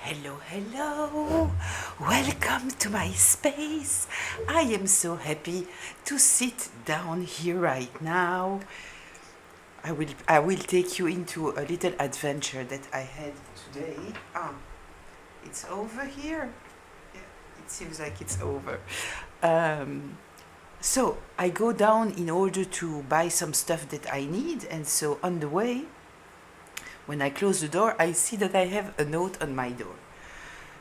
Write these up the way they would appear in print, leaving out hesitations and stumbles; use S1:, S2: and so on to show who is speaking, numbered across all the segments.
S1: Hello, hello. Welcome to my space. I am so happy to sit down here right now. I will take you into a little adventure that I had today. It's over here. Yeah, it seems like it's over. So I go down in order to buy some stuff that I need, and so on the way, when I close the door, I see that I have a note on my door.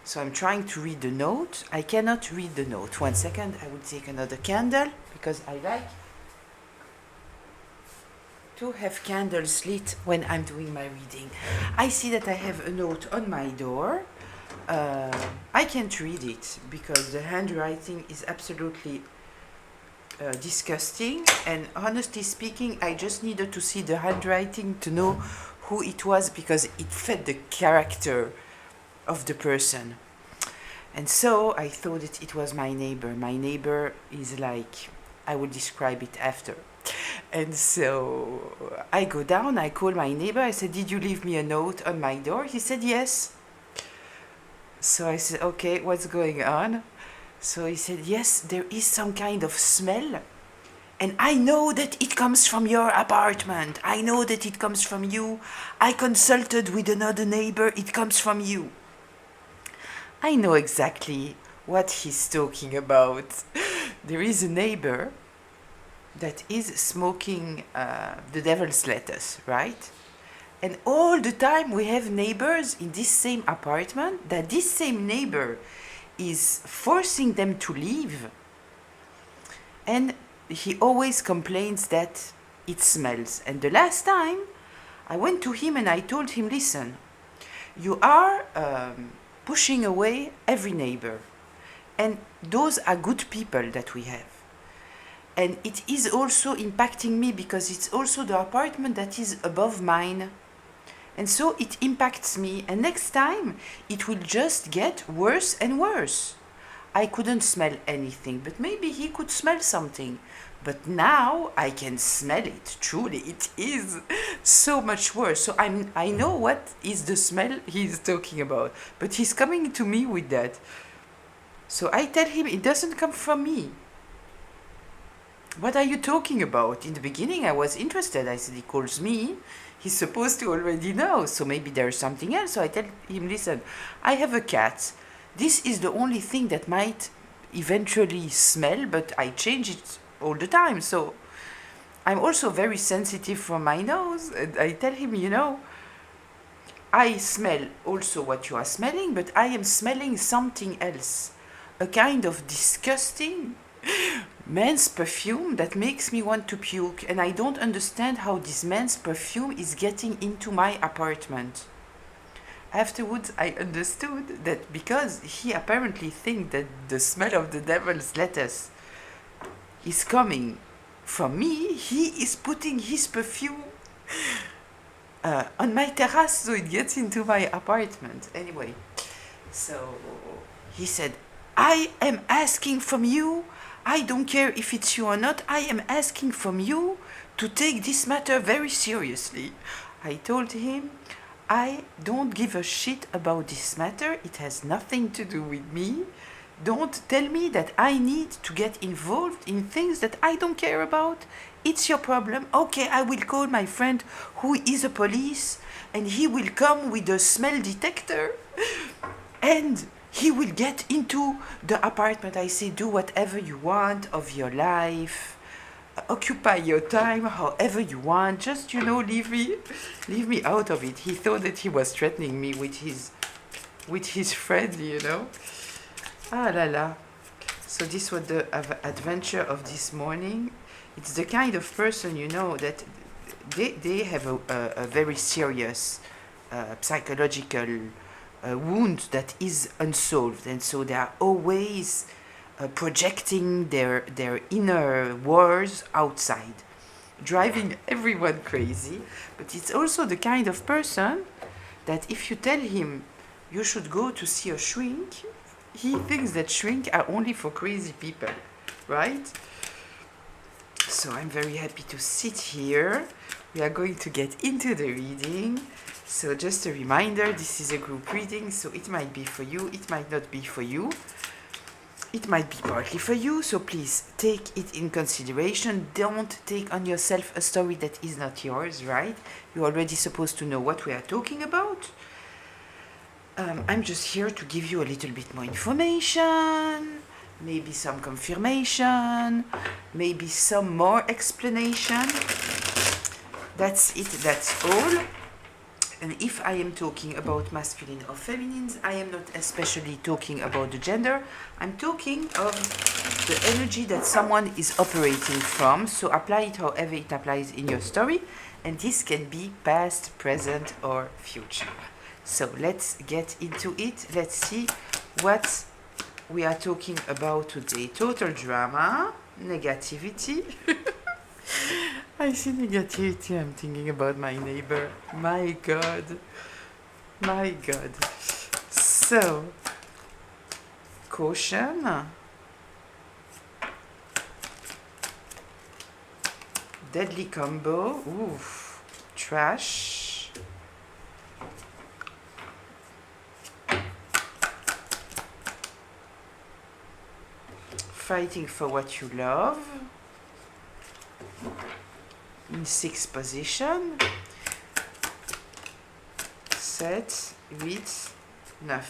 S1: So I'm trying to read the note. I cannot read the note. 1 second, I will take another candle because I like to have candles lit when I'm doing my reading. I see that I have a note on my door. I can't read it because the handwriting is absolutely disgusting, and honestly speaking, I just needed to see the handwriting to know who it was because it fit the character of the person. And so I thought that it was my neighbor. My neighbor is like, I will describe it after. And so I go down, I call my neighbor, I said, "Did you leave me a note on my door?" He said, "Yes." So I said, "Okay, what's going on?" So he said, "Yes, there is some kind of smell. And I know that it comes from your apartment. I know that it comes from you. I consulted with another neighbor. It comes from you." I know exactly what he's talking about. There is a neighbor that is smoking the devil's lettuce, right? And all the time we have neighbors in this same apartment that this same neighbor is forcing them to leave. And he always complains that it smells. And the last time I went to him and I told him, "Listen, you are pushing away every neighbor. And those are good people that we have. And it is also impacting me because it's also the apartment that is above mine. And so it impacts me. And next time it will just get worse and worse." I couldn't smell anything, but maybe he could smell something. But now I can smell it. Truly, it is so much worse. So I know what is the smell he's talking about, but he's coming to me with that. So I tell him it doesn't come from me. "What are you talking about?" In the beginning, I was interested. I said, "He calls me. He's supposed to already know. So maybe there's something else." So I tell him, "Listen, I have a cat. This is the only thing that might eventually smell, but I change it all the time. So I'm also very sensitive for my nose." And I tell him, "I smell also what you are smelling, but I am smelling something else. A kind of disgusting men's perfume that makes me want to puke, and I don't understand how this men's perfume is getting into my apartment." Afterwards, I understood that because he apparently thinks that the smell of the devil's lettuce is coming from me, he is putting his perfume on my terrace so it gets into my apartment. Anyway, so he said, "I am asking from you, I don't care if it's you or not, I am asking from you to take this matter very seriously." I told him, "I don't give a shit about this matter. It has nothing to do with me. Don't tell me that I need to get involved in things that I don't care about. It's your problem. Okay, I will call my friend who is a police, and he will come with a smell detector and he will get into the apartment." I say, "Do whatever you want of your life. Occupy your time however you want. Just, leave me out of it." He thought that he was threatening me with his friend. Ah la la. So this was the adventure of this morning. It's the kind of person, that they have a very serious psychological wound that is unsolved, and so they are always projecting their inner wars outside, driving everyone crazy. But it's also the kind of person that if you tell him you should go to see a shrink, he thinks that shrink are only for crazy people, right? So I'm very happy to sit here we are going to get into the reading. So just a reminder, this is a group reading, so it might be for you, it might not be for you. It might be partly for you, so please take it in consideration. Don't take on yourself a story that is not yours, right? You're already supposed to know what we are talking about. I'm just here to give you a little bit more information, maybe some confirmation, maybe some more explanation. That's it, that's all. And if I am talking about masculine or feminines, I am not especially talking about the gender. I'm talking of the energy that someone is operating from. So apply it however it applies in your story. And this can be past, present, or future. So let's get into it. Let's see what we are talking about today. Total drama, negativity. I see negativity, I'm thinking about my neighbor. My God. My God. So, caution. Deadly combo. Oof. Trash. Fighting for what you love. In 6th position, 7, 8, 9.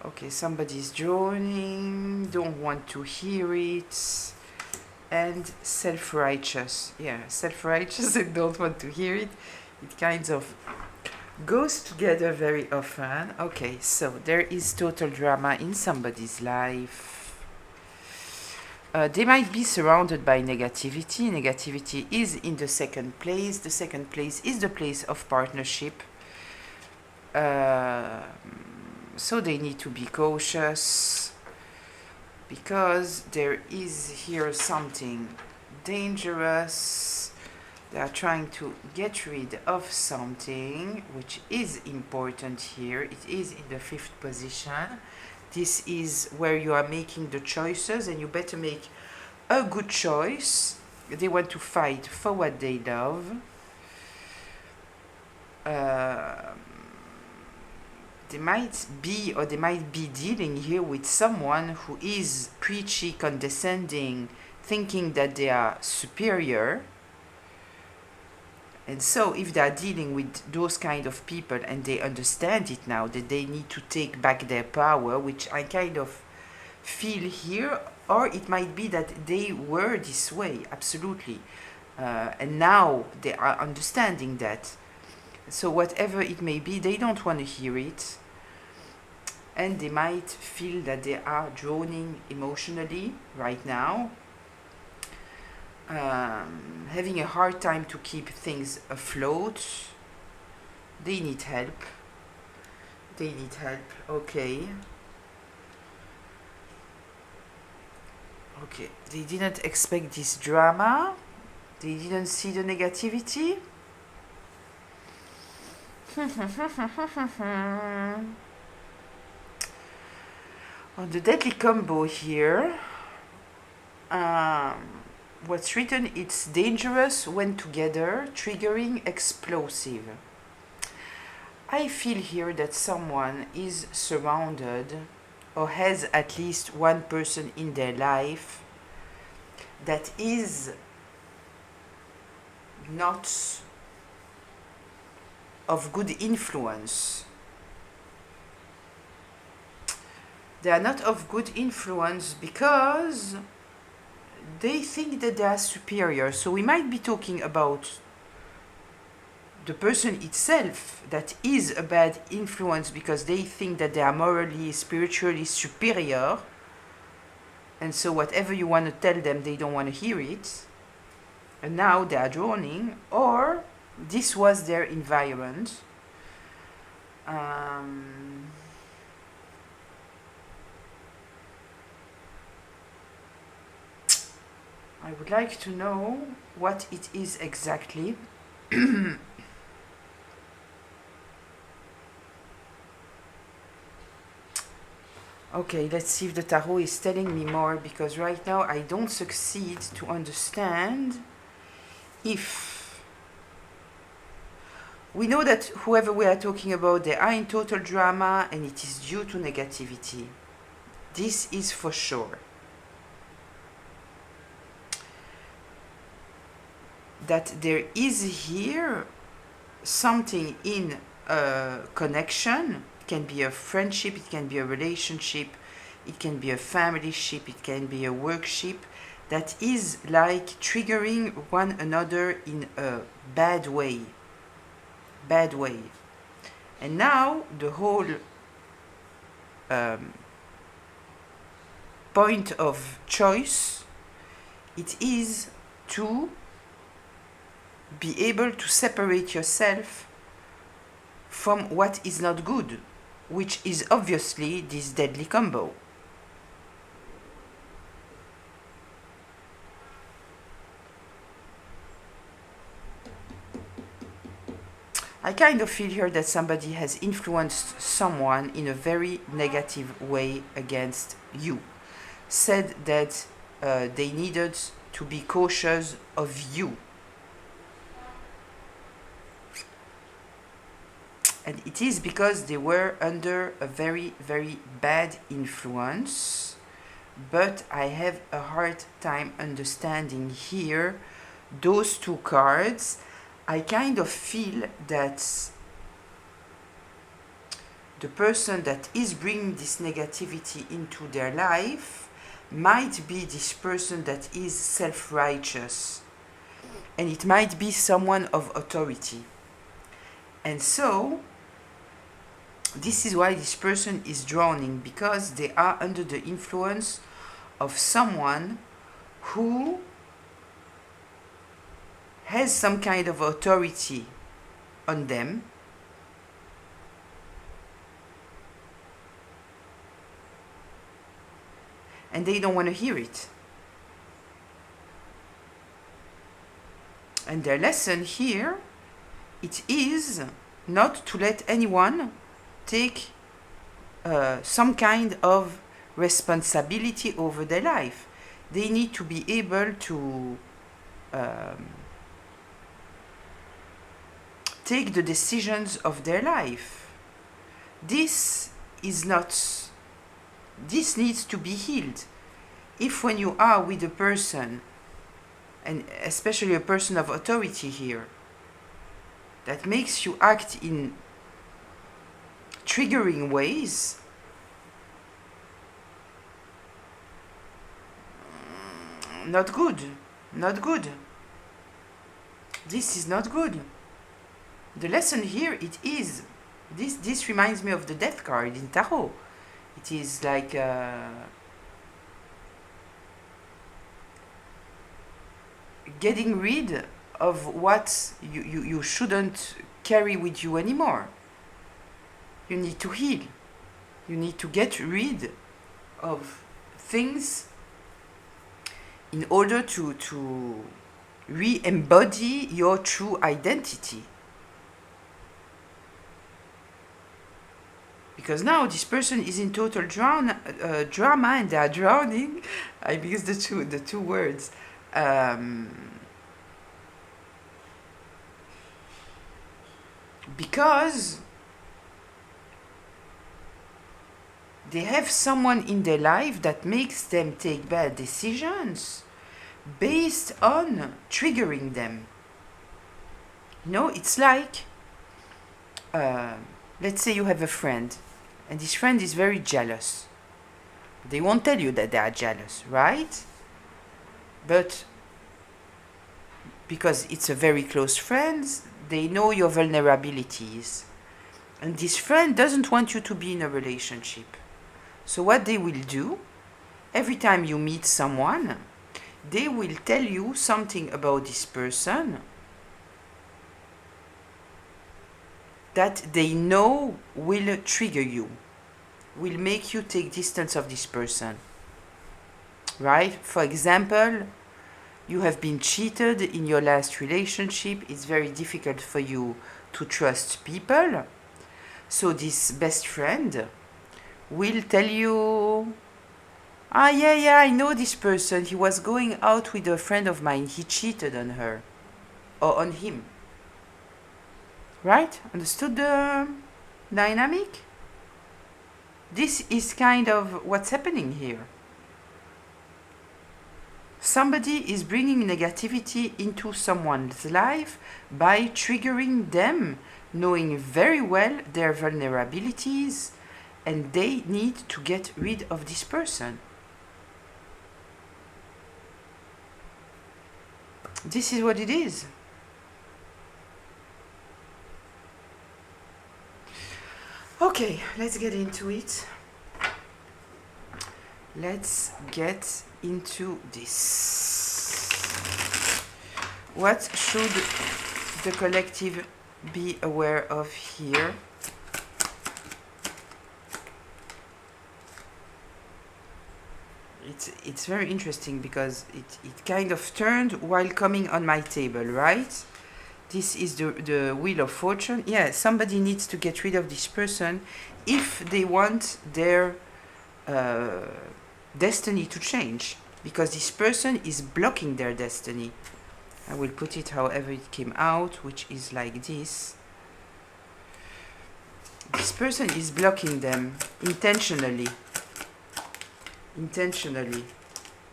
S1: Okay, somebody's droning, don't want to hear it, and self-righteous. Yeah, self-righteous and don't want to hear it. It kind of goes together very often. Okay, so there is total drama in somebody's life. They might be surrounded by negativity. Negativity is in the 2nd place. The 2nd place is the place of partnership. So they need to be cautious because there is here something dangerous. They are trying to get rid of something which is important here. It is in the 5th position. This is where you are making the choices, and you better make a good choice. They want to fight for what they love. They might be dealing here with someone who is preachy, condescending, thinking that they are superior. And so if they are dealing with those kind of people and they understand it now, that they need to take back their power, which I kind of feel here, or it might be that they were this way, absolutely. And now they are understanding that. So whatever it may be, they don't want to hear it. And they might feel that they are drowning emotionally right now. Having a hard time to keep things afloat. They need help. They need help. Okay. Okay. They didn't expect this drama. They didn't see the negativity. On the deadly combo here, what's written, it's dangerous when together, triggering explosive. I feel here that someone is surrounded or has at least one person in their life that is not of good influence. They are not of good influence because they think that they are superior. So we might be talking about the person itself that is a bad influence because they think that they are morally, spiritually superior. And so whatever you want to tell them, they don't want to hear it. And now they are drowning. Or this was their environment. I would like to know what it is exactly. Okay, let's see if the tarot is telling me more, because right now I don't succeed to understand if We know that whoever we are talking about, they are in total drama, and it is due to negativity. This is for sure. That there is here something in a connection. It can be a friendship, it can be a relationship, it can be a family ship, it can be a workship, that is like triggering one another in a bad way. Bad way. And now the whole point of choice, it is to be able to separate yourself from what is not good, which is obviously this deadly combo. I kind of feel here that somebody has influenced someone in a very negative way against you. Said that they needed to be cautious of you. And it is because they were under a very, very bad influence. But I have a hard time understanding here those two cards. I kind of feel that the person that is bringing this negativity into their life might be this person that is self-righteous. And it might be someone of authority. And so, this is why this person is drowning, because they are under the influence of someone who has some kind of authority on them, and they don't want to hear it. And their lesson here, it is not to let anyone take some kind of responsibility over their life. They need to be able to take the decisions of their life. This needs to be healed. If when you are with a person, and especially a person of authority here, that makes you act in triggering ways, not good, not good. This is not good. The lesson here, it is, this reminds me of the Death card in Tarot. It is like getting rid of what you shouldn't carry with you anymore. You need to heal. You need to get rid of things in order to re-embody your true identity. Because now this person is in total drama and they are drowning. I use the two words. Because they have someone in their life that makes them take bad decisions based on triggering them. You know, it's like, let's say you have a friend, and this friend is very jealous. They won't tell you that they are jealous, right? But because it's a very close friend, they know your vulnerabilities. And this friend doesn't want you to be in a relationship. So what they will do, every time you meet someone, they will tell you something about this person that they know will trigger you, will make you take distance of this person. Right? For example, you have been cheated in your last relationship. It's very difficult for you to trust people. So this best friend will tell you, yeah, I know this person. He was going out with a friend of mine. He cheated on her or on him. Right? Understood the dynamic? This is kind of what's happening here. Somebody is bringing negativity into someone's life by triggering them, knowing very well their vulnerabilities, and they need to get rid of this person. This is what it is. Okay, let's get into it. Let's get into this. What should the collective be aware of here? It's very interesting because it kind of turned while coming on my table, right? This is the Wheel of Fortune. Yeah, somebody needs to get rid of this person if they want their destiny to change, because this person is blocking their destiny. I will put it however it came out, which is like this. This person is blocking them intentionally. Intentionally.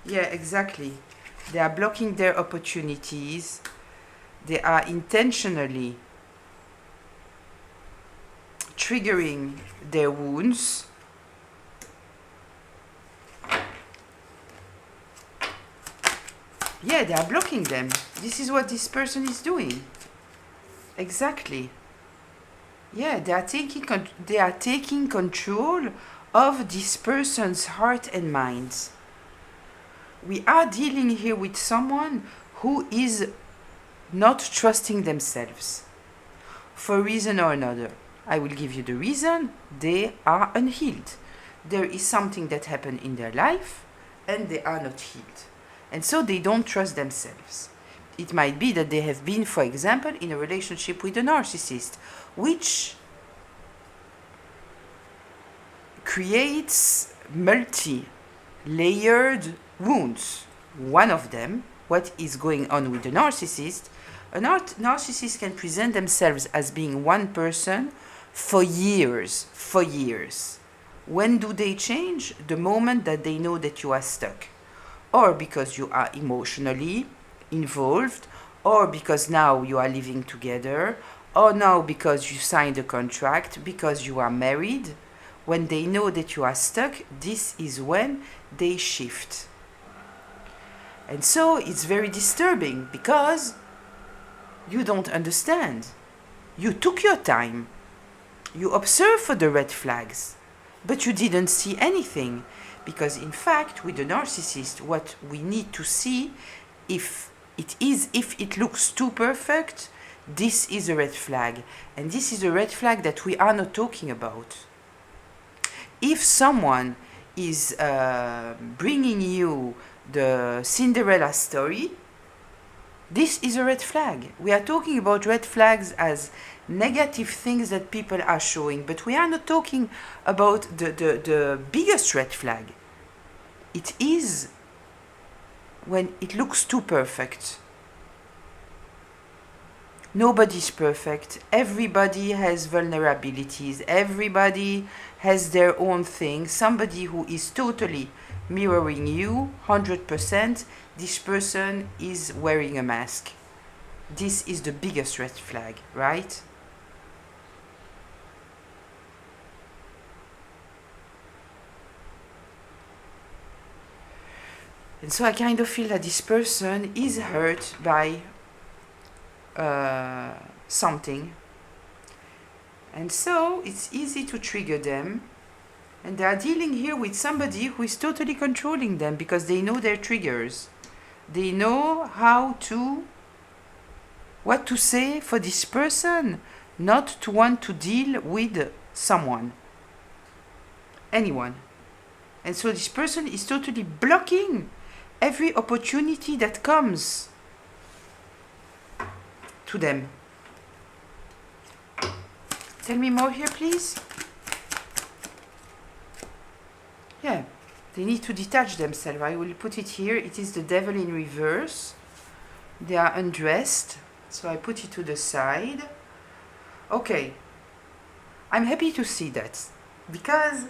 S1: Yeah, exactly. They are blocking their opportunities. They are intentionally triggering their wounds. Yeah, they are blocking them. This is what this person is doing. Exactly. Yeah, they are taking control of this person's heart and mind. We are dealing here with someone who is not trusting themselves for a reason or another. I will give you the reason. They are unhealed. There is something that happened in their life and they are not healed. And so they don't trust themselves. It might be that they have been, for example, in a relationship with a narcissist, which creates multi-layered wounds. One of them, what is going on with the narcissist, a narcissist can present themselves as being one person for years. When do they change? The moment that they know that you are stuck. Or because you are emotionally involved, or because now you are living together, or now because you signed a contract, because you are married. When they know that you are stuck, this is when they shift. And so it's very disturbing because you don't understand. You took your time. You observed for the red flags, but you didn't see anything. Because in fact, with the narcissist, what we need to see, if it looks too perfect, this is a red flag. And this is a red flag that we are not talking about. If someone is bringing you the Cinderella story, this is a red flag. We are talking about red flags as negative things that people are showing, but we are not talking about the biggest red flag. It is when it looks too perfect. Nobody's perfect. Everybody has vulnerabilities. Everybody has their own thing. Somebody who is totally mirroring you, 100%, this person is wearing a mask. This is the biggest red flag, right? And so I kind of feel that this person is hurt by something. And so it's easy to trigger them. And they are dealing here with somebody who is totally controlling them because they know their triggers. They know what to say for this person not to want to deal with someone, anyone. And so this person is totally blocking every opportunity that comes to them. Tell me more here, please. Yeah, they need to detach themselves. I will put it here. It is the devil in reverse. They are undressed. So I put it to the side. Okay, I'm happy to see that, because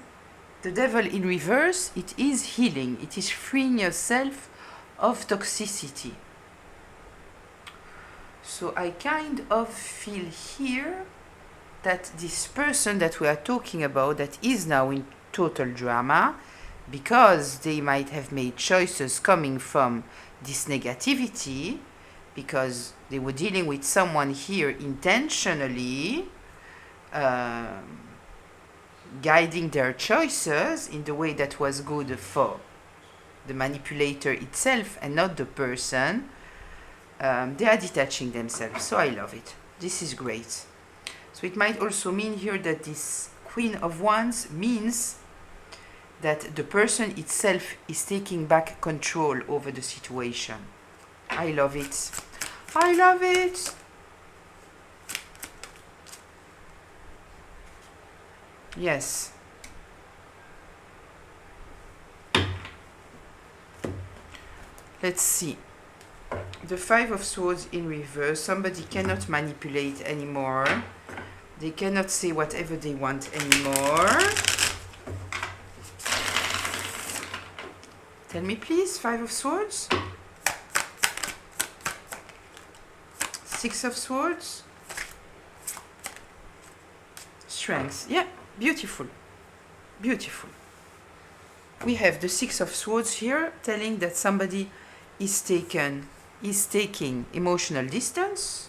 S1: the devil in reverse, it is healing, it is freeing yourself of toxicity. So I kind of feel here that this person that we are talking about, that is now in total drama, because they might have made choices coming from this negativity, because they were dealing with someone here intentionally guiding their choices in the way that was good for the manipulator itself and not the person. They are detaching themselves, so I love it. This is great. So it might also mean here that this Queen of Wands means that the person itself is taking back control over the situation. I love it. I love it. Yes. Let's see. The Five of Swords in reverse. Somebody cannot manipulate anymore. They cannot say whatever they want anymore. Tell me please, Five of Swords. Six of Swords. Strength. Yeah, beautiful. Beautiful. We have the Six of Swords here, telling that somebody is taking emotional distance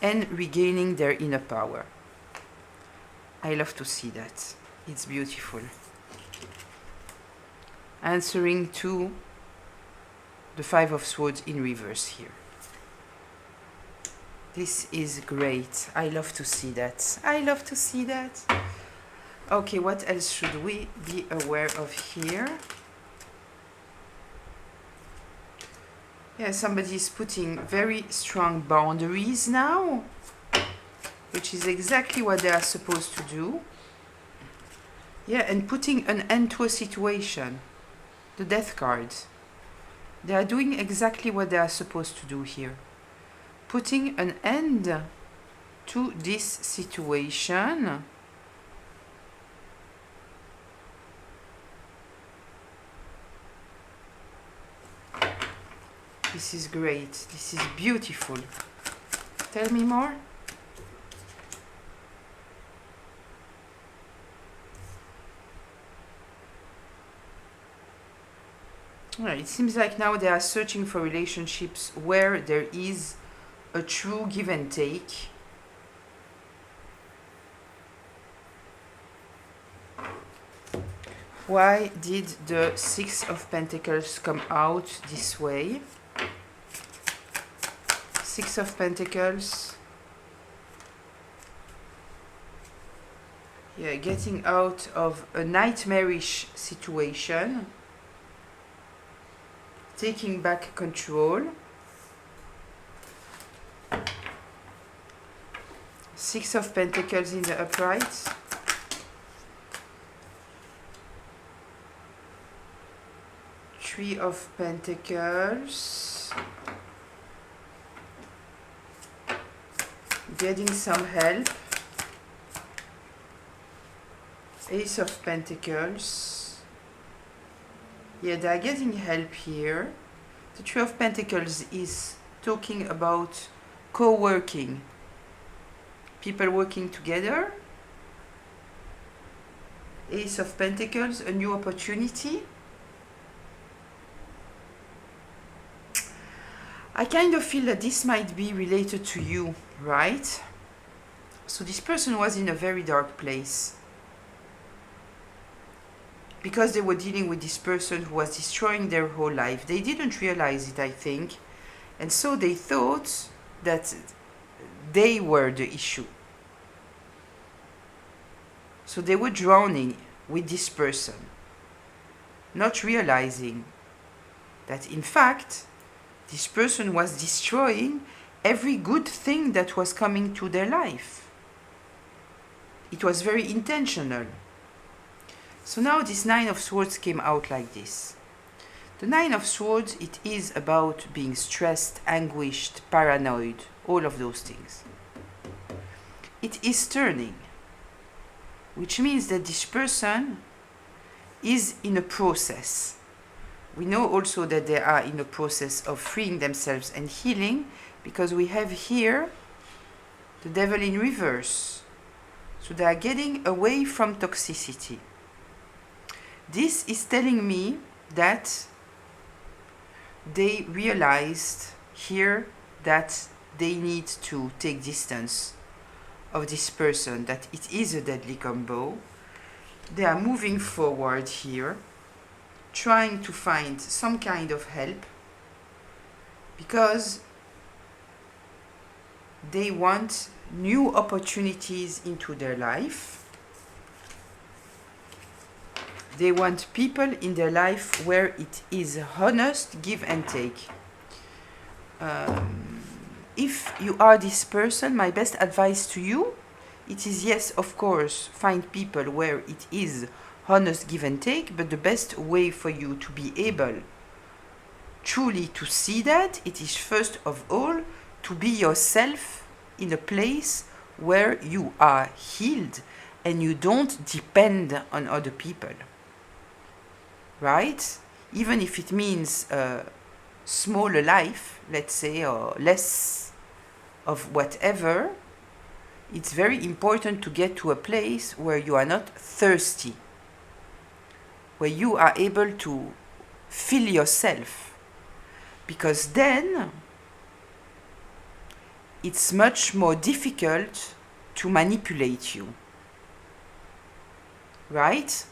S1: and regaining their inner power. I love to see that. It's beautiful. Answering to the Five of Swords in reverse here. This is great. I love to see that. I love to see that. Okay, what else should we be aware of here? Yeah, somebody is putting very strong boundaries now, which is exactly what they are supposed to do. Yeah, and putting an end to a situation. The Death card. They are doing exactly what they are supposed to do here. Putting an end to this situation. This is great. This is beautiful. Tell me more. Well, it seems like now they are searching for relationships where there is a true give and take. Why did the Six of Pentacles come out this way? Six of Pentacles. Yeah, getting out of a nightmarish situation. Taking back control. Six of Pentacles in the upright. Three of Pentacles. Getting some help. Ace of Pentacles. Yeah, they are getting help here. The Three of Pentacles is talking about co-working. People working together. Ace of Pentacles, a new opportunity. I kind of feel that this might be related to you, right? So this person was in a very dark place, because they were dealing with this person who was destroying their whole life. They didn't realize it, I think, and so they thought that they were the issue. So they were drowning with this person, not realizing that in fact this person was destroying every good thing that was coming to their life. It was very intentional. So now this Nine of Swords came out like this. The Nine of Swords, it is about being stressed, anguished, paranoid, all of those things. it is turning, which means that this person is in a process. We know also that they are in a process of freeing themselves and healing, because we have here the devil in reverse. So they are getting away from toxicity. This is telling me that they realized here that they need to take distance of this person, that it is a deadly combo. They are moving forward here, trying to find some kind of help, because they want new opportunities into their life. They want people in their life where it is honest give and take. If you are this person, my best advice to you, it is, yes, of course, find people where it is honest give and take, but the best way for you to be able truly to see that, it is first of all to be yourself in a place where you are healed and you don't depend on other people. Right? Even if it means a smaller life, let's say, or less of whatever, it's very important to get to a place where you are not thirsty, where you are able to fill yourself, because then it's much more difficult to manipulate you. Right?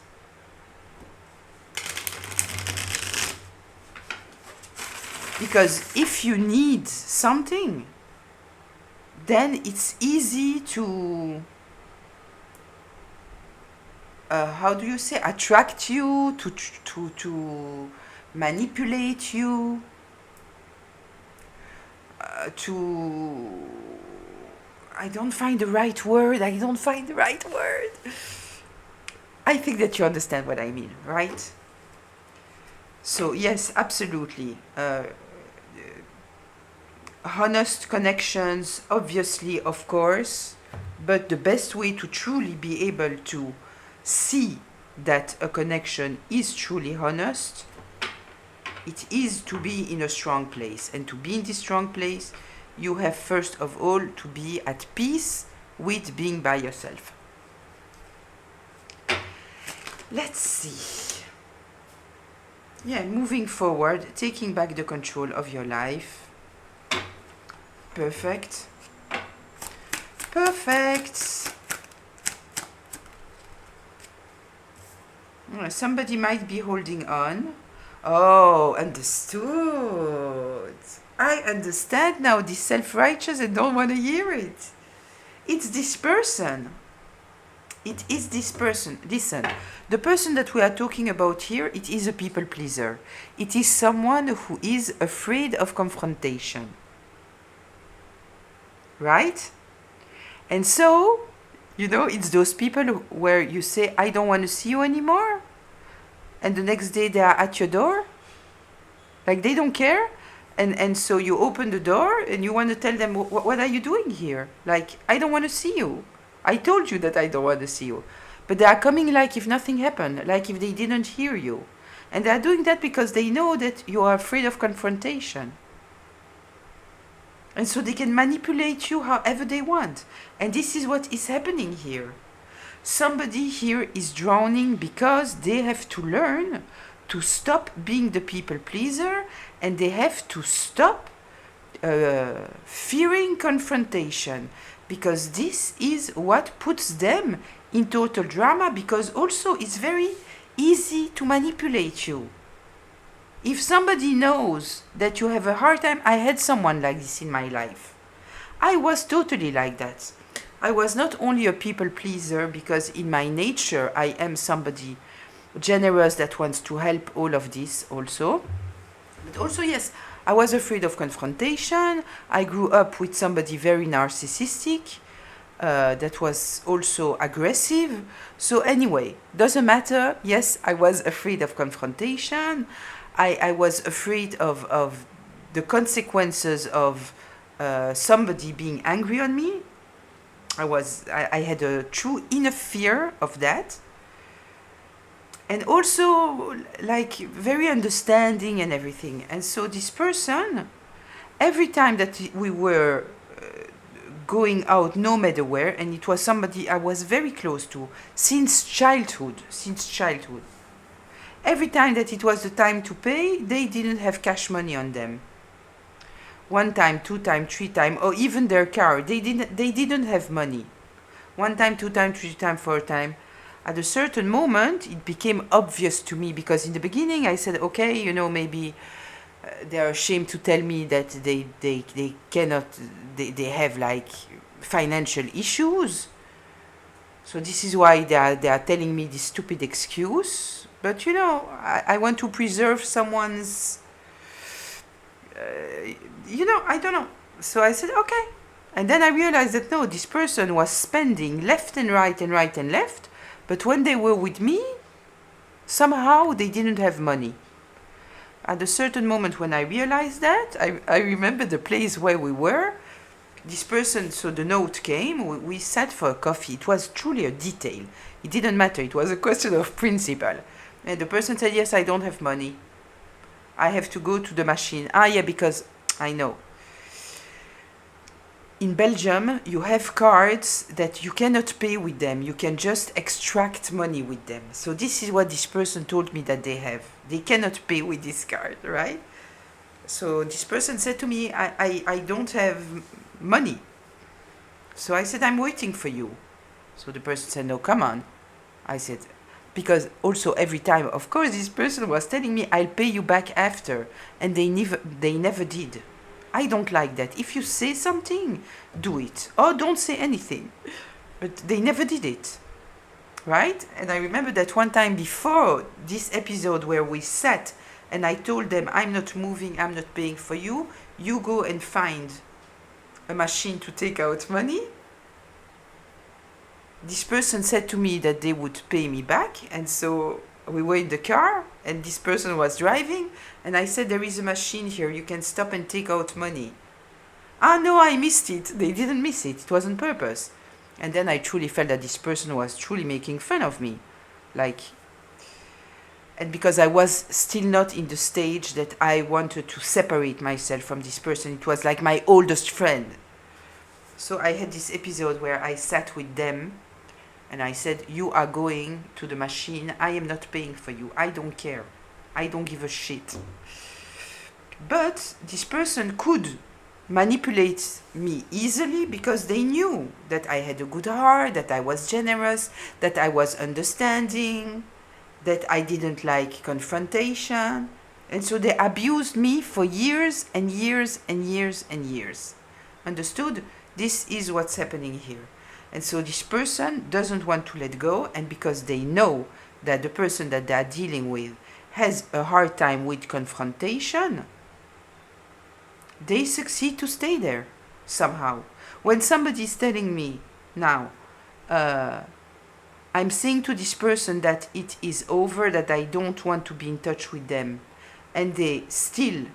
S1: Because if you need something, then it's easy to, how do you say, attract you, to manipulate you, I don't find the right word. I think that you understand what I mean, right? So yes, absolutely. Honest connections, obviously, of course, but the best way to truly be able to see that a connection is truly honest, it is to be in a strong place. And to be in this strong place, you have first of all to be at peace with being by yourself. Let's see. Yeah, moving forward, taking back the control of your life. Perfect. Perfect. Somebody might be holding on. Oh, understood. I understand now, this self-righteous, and don't want to hear it. It's this person. It is this person. Listen, the person that we are talking about here, it is a people pleaser. It is someone who is afraid of confrontation. Right? And so, you know, it's those people where you say, I don't want to see you anymore. And the next day they are at your door. Like they don't care. And so you open the door and you want to tell them, what are you doing here? Like, I don't want to see you. I told you that I don't want to see you. But they are coming like if nothing happened, like if they didn't hear you. And they are doing that because they know that you are afraid of confrontation. And so they can manipulate you however they want. And this is what is happening here. Somebody here is drowning because they have to learn to stop being the people pleaser, and they have to stop fearing confrontation, because this is what puts them in total drama, because also it's very easy to manipulate you. If somebody knows that you have a hard time, I had someone like this in my life. I was totally like that. I was not only a people pleaser because in my nature I am somebody generous that wants to help all of this also. But also, yes, I was afraid of confrontation. I grew up with somebody very narcissistic that was also aggressive. So anyway, doesn't matter. Yes, I was afraid of confrontation. I was afraid of the consequences of somebody being angry on me. I had a true inner fear of that. And also, like, very understanding and everything. And so this person, every time that we were going out, no matter where, and it was somebody I was very close to since childhood, every time that it was the time to pay, they didn't have cash money on them. One time, two time, three time, or even their car, they didn't have money. One time, two time, three time, four time. At a certain moment, it became obvious to me, because in the beginning I said, okay, you know, maybe they are ashamed to tell me that they cannot, they have like financial issues. So this is why they are telling me this stupid excuse. But you know, I want to preserve someone's, you know, I don't know. So I said, okay. And then I realized that no, this person was spending left and right and right and left. But when they were with me, somehow they didn't have money. At a certain moment when I realized that, I remember the place where we were. This person, so the note came, we sat for a coffee. It was truly a detail. It didn't matter. It was a question of principle. And the person said, yes, I don't have money. I have to go to the machine. Ah, yeah, because I know. In Belgium, you have cards that you cannot pay with them. You can just extract money with them. So this is what this person told me that they have. They cannot pay with this card, right? So this person said to me, I don't have money. So I said, I'm waiting for you. So the person said, no, come on. I said, because also every time, of course, this person was telling me, I'll pay you back after. And they never did. I don't like that. If you say something, do it. Or don't say anything. But they never did it. Right? And I remember that one time before this episode where we sat and I told them, I'm not moving, I'm not paying for you. You go and find a machine to take out money. This person said to me that they would pay me back. And so we were in the car and this person was driving. And I said, there is a machine here. You can stop and take out money. Ah, no, I missed it. They didn't miss it. It was on purpose. And then I truly felt that this person was truly making fun of me. Like, and because I was still not in the stage that I wanted to separate myself from this person. It was like my oldest friend. So I had this episode where I sat with them and I said, you are going to the machine. I am not paying for you. I don't care. I don't give a shit. But this person could manipulate me easily because they knew that I had a good heart, that I was generous, that I was understanding, that I didn't like confrontation. And so they abused me for years and years and years and years. Understood? This is what's happening here. And so this person doesn't want to let go, and because they know that the person that they are dealing with has a hard time with confrontation, they succeed to stay there somehow. When somebody is telling me now, I'm saying to this person that it is over, that I don't want to be in touch with them, and they still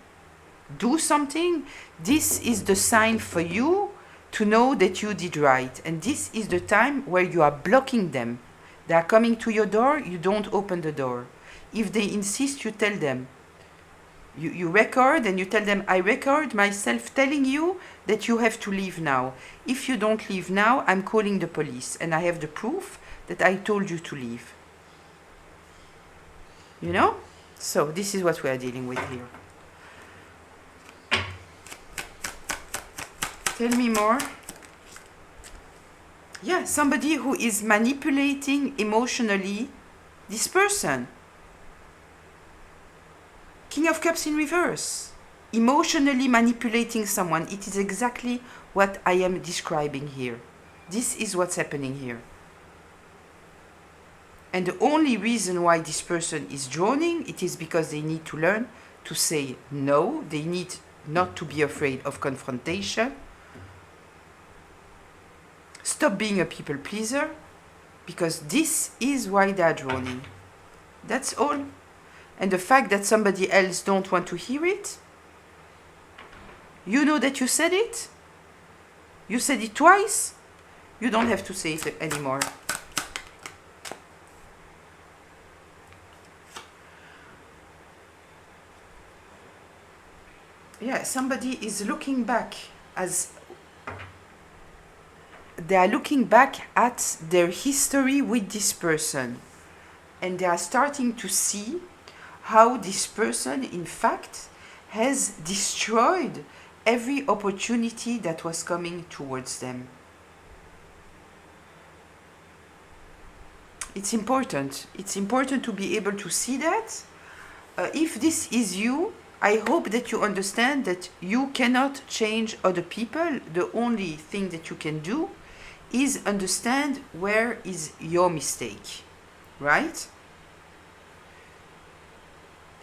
S1: do something, this is the sign for you to know that you did right. And this is the time where you are blocking them. They are coming to your door, you don't open the door. If they insist, you tell them. You record and you tell them, I record myself telling you that you have to leave now. If you don't leave now, I'm calling the police. And I have the proof that I told you to leave. You know? So this is what we are dealing with here. Tell me more. Yeah, somebody who is manipulating emotionally this person. King of Cups in reverse. Emotionally manipulating someone. It is exactly what I am describing here. This is what's happening here. And the only reason why this person is droning, it is because they need to learn to say no. They need not to be afraid of confrontation. Stop being a people pleaser, because this is why they are droning. That's all. And the fact that somebody else don't want to hear it, you know that you said it. You said it twice. You don't have to say it anymore. Yeah, somebody is looking back as they are looking back at their history with this person, and they are starting to see how this person in fact has destroyed every opportunity that was coming towards them. It's important to be able to see that. If this is you, I hope that you understand that you cannot change other people. The only thing that you can do is understand where is your mistake, right?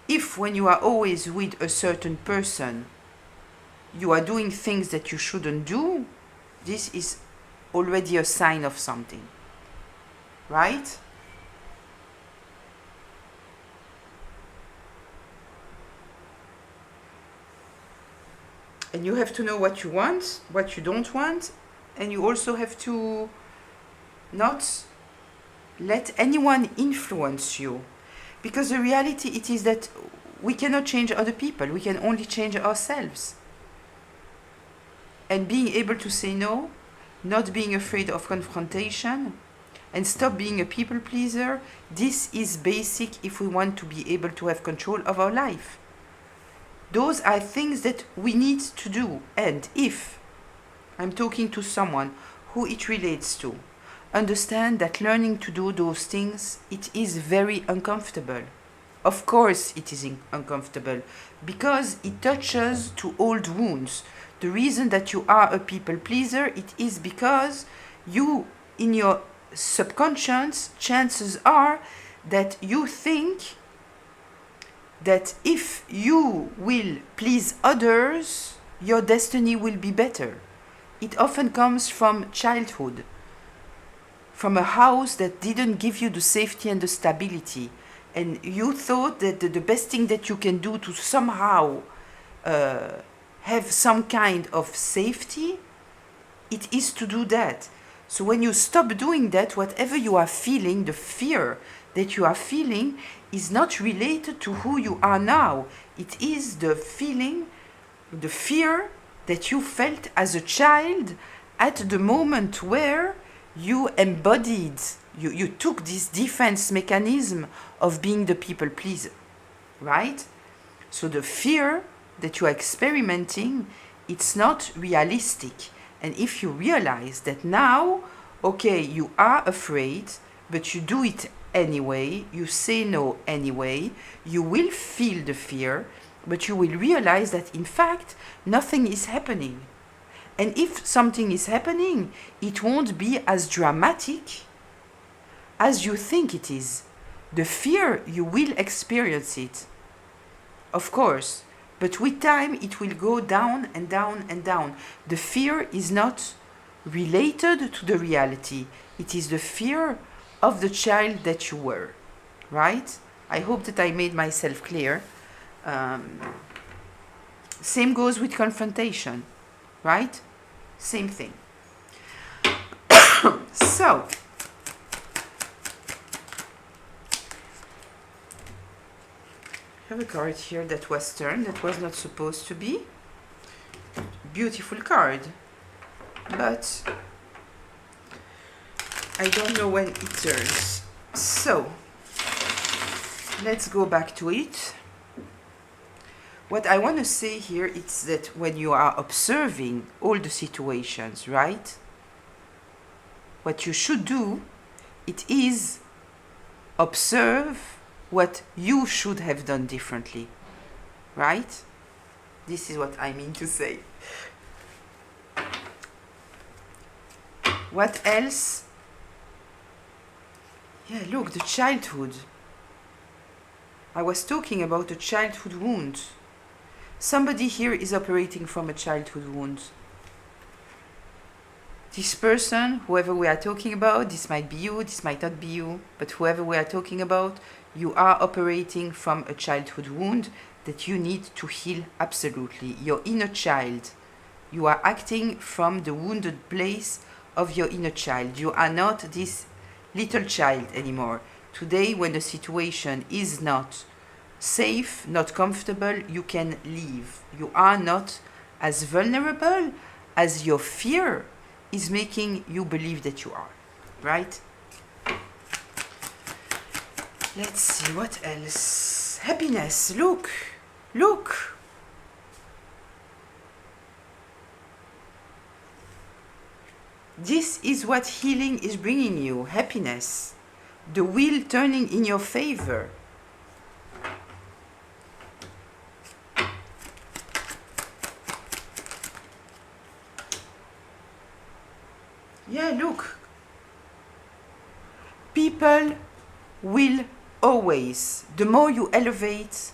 S1: If when you are always with a certain person, you are doing things that you shouldn't do, this is already a sign of something, right? And you have to know what you want, what you don't want, and you also have to not let anyone influence you. Because the reality it is that we cannot change other people, we can only change ourselves. And being able to say no, not being afraid of confrontation, and stop being a people pleaser, this is basic if we want to be able to have control of our life. Those are things that we need to do. And if I'm talking to someone who it relates to, understand that learning to do those things, it is very uncomfortable. Of course it is uncomfortable because it touches to old wounds. The reason that you are a people pleaser, it is because you, in your subconscious, chances are that you think that if you will please others, your destiny will be better. It often comes from childhood, from a house that didn't give you the safety and the stability. And you thought that the best thing that you can do to somehow have some kind of safety, it is to do that. So when you stop doing that, whatever you are feeling, the fear that you are feeling is not related to who you are now. It is the feeling, the fear that you felt as a child at the moment where you embodied, you took this defense mechanism of being the people pleaser, right? So the fear that you are experimenting, it's not realistic. And if you realize that now, okay, you are afraid, but you do it anyway, you say no anyway, you will feel the fear, but you will realize that in fact nothing is happening. And if something is happening, it won't be as dramatic as you think it is. The fear, you will experience it, of course, but with time it will go down and down and down. The fear is not related to the reality. It is the fear of the child that you were, right? I hope that I made myself clear. Same goes with confrontation, right? Same thing. So, I have a card here that was turned, that was not supposed to be. Beautiful card, but I don't know when it turns. So, let's go back to it. What I want to say here is that when you are observing all the situations, right? What you should do, it is observe what you should have done differently, right? This is what I mean to say. What else? Yeah, look, the childhood. I was talking about a childhood wound. Somebody here is operating from a childhood wound. This person, whoever we are talking about, this might be you, this might not be you, but whoever we are talking about, you are operating from a childhood wound that you need to heal absolutely. Your inner child. You are acting from the wounded place of your inner child. You are not this little child anymore. Today, when the situation is not safe, not comfortable, you can leave. You are not as vulnerable as your fear is making you believe that you are, right? Let's see what else. Happiness. Look, look. This is what healing is bringing you. Happiness. The wheel turning in your favor. Yeah, look. People will always, the more you elevate,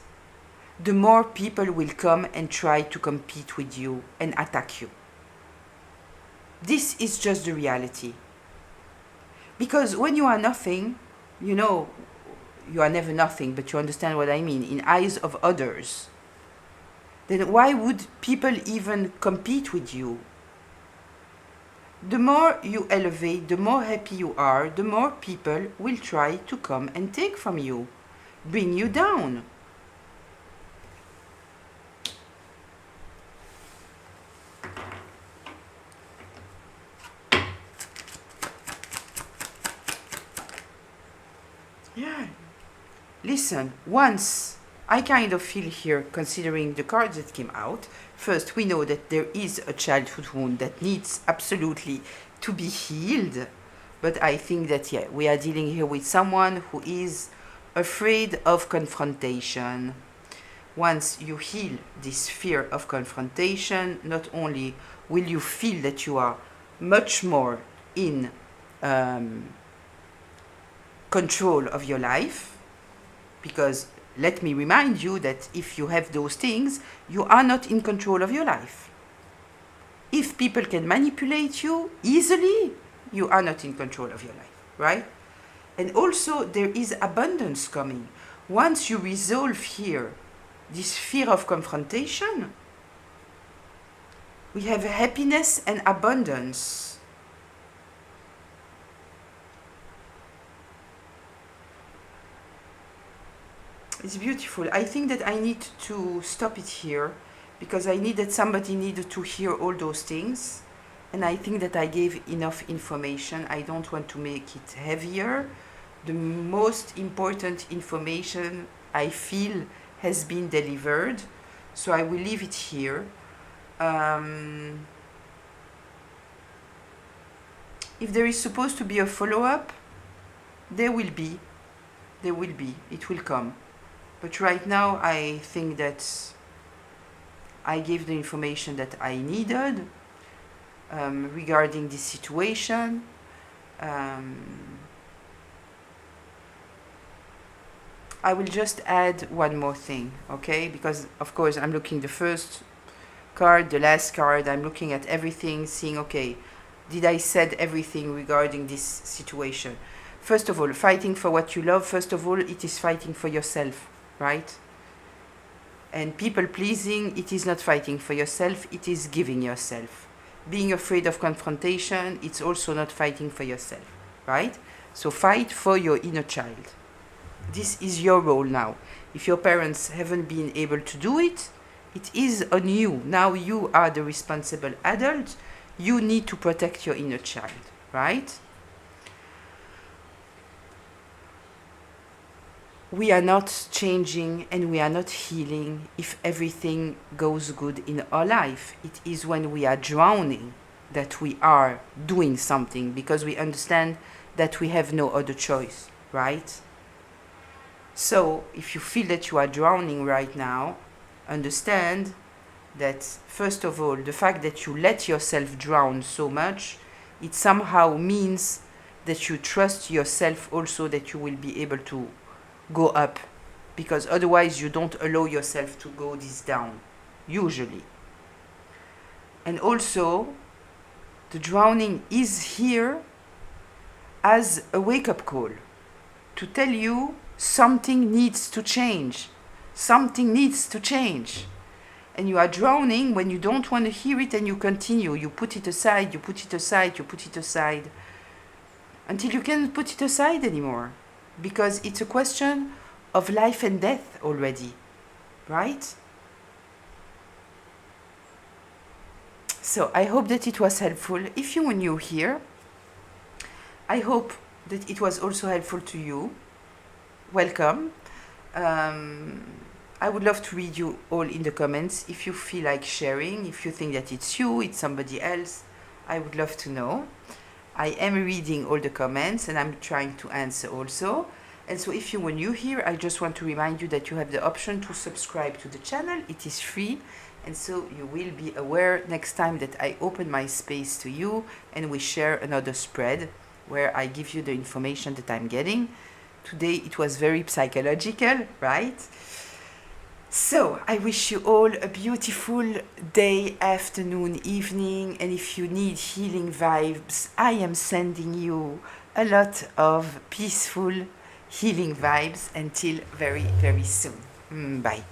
S1: the more people will come and try to compete with you and attack you. This is just the reality. Because when you are nothing, you know, you are never nothing, but you understand what I mean, in eyes of others, then why would people even compete with you? The more you elevate, the more happy you are, the more people will try to come and take from you, bring you down. Yeah. Listen, once I kind of feel here, considering the cards that came out, first we know that there is a childhood wound that needs absolutely to be healed. But I think that, yeah, we are dealing here with someone who is afraid of confrontation. Once you heal this fear of confrontation, not only will you feel that you are much more in control of your life, because let me remind you that if you have those things, you are not in control of your life. If people can manipulate you easily, you are not in control of your life, right? And also there is abundance coming. Once you resolve here this fear of confrontation, we have happiness and abundance. It's beautiful. I think that I need to stop it here because I need that somebody needed to hear all those things. And I think that I gave enough information. I don't want to make it heavier. The most important information I feel has been delivered. So I will leave it here. If there is supposed to be a follow-up, there will be. There will be. It will come. But right now, I think that I gave the information that I needed regarding this situation. I will just add one more thing, okay? Because, of course, I'm looking the first card, the last card. I'm looking at everything, seeing, okay, did I said everything regarding this situation? First of all, fighting for what you love. First of all, it is fighting for yourself. Right? And people pleasing, it is not fighting for yourself, it is giving yourself. Being afraid of confrontation, it's also not fighting for yourself, right? So fight for your inner child. This is your role now. If your parents haven't been able to do it, it is on you. Now you are the responsible adult. You need to protect your inner child, right? We are not changing and we are not healing if everything goes good in our life. It is when we are drowning that we are doing something, because we understand that we have no other choice, right? So if you feel that you are drowning right now, understand that first of all, the fact that you let yourself drown so much, it somehow means that you trust yourself also that you will be able to go up, because otherwise you don't allow yourself to go this down, usually. And also, the drowning is here as a wake-up call to tell you something needs to change. Something needs to change. and you are drowning when you don't want to hear it and you continue. You put it aside, you put it aside, you put it aside, until you can't put it aside anymore. Because it's a question of life and death already, right? So I hope that it was helpful. If you were new here, I hope that it was also helpful to you. Welcome. I would love to read you all in the comments. If you feel like sharing, if you think that it's you, it's somebody else, I would love to know. I am reading all the comments and I'm trying to answer also. And so if you were new here, I just want to remind you that you have the option to subscribe to the channel. It is free. And so you will be aware next time that I open my space to you and we share another spread where I give you the information that I'm getting. Today it was very psychological, right? So I wish you all a beautiful day, afternoon, evening, and if you need healing vibes, I am sending you a lot of peaceful healing vibes until very, very soon. Bye.